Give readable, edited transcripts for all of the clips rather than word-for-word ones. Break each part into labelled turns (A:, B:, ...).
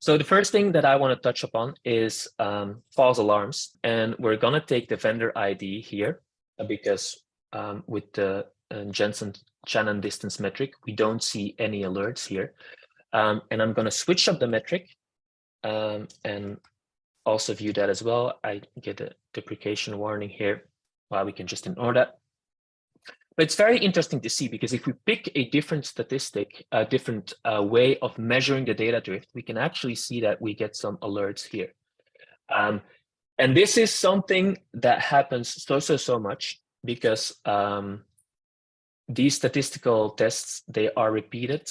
A: So the first thing that I want to touch upon is false alarms. And we're going to take the vendor ID here because with the Jensen-Shannon distance metric, we don't see any alerts here. And I'm going to switch up the metric and also view that as well. I get a deprecation warning here. Well, we can just ignore that. But it's very interesting to see, because if we pick a different statistic, a different way of measuring the data drift, we can actually see that we get some alerts here. And this is something that happens so much because these statistical tests, they are repeated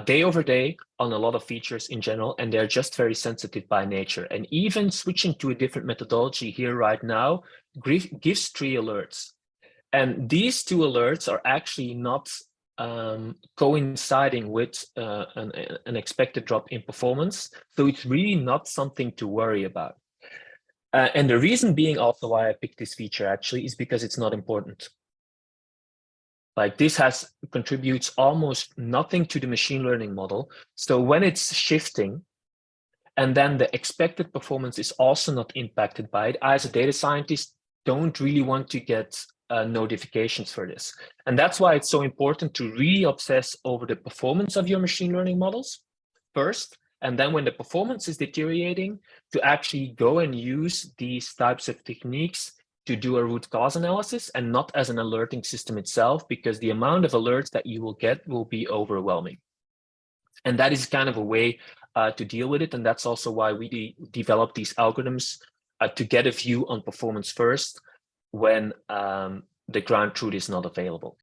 A: day over day on a lot of features in general, and they're just very sensitive by nature. And even switching to a different methodology here right now gives 3 alerts. And these 2 alerts are actually not coinciding with an expected drop in performance. So it's really not something to worry about. And the reason being also why I picked this feature actually is because it's not important. Like this contributes almost nothing to the machine learning model. So when it's shifting, and then the expected performance is also not impacted by it, I as a data scientist don't really want to get notifications for this. And that's why it's so important to really obsess over the performance of your machine learning models first. And then when the performance is deteriorating, to actually go and use these types of techniques to do a root cause analysis and not as an alerting system itself, because the amount of alerts that you will get will be overwhelming. And that is kind of a way to deal with it. And that's also why we develop these algorithms to get a view on performance first when the ground truth is not available.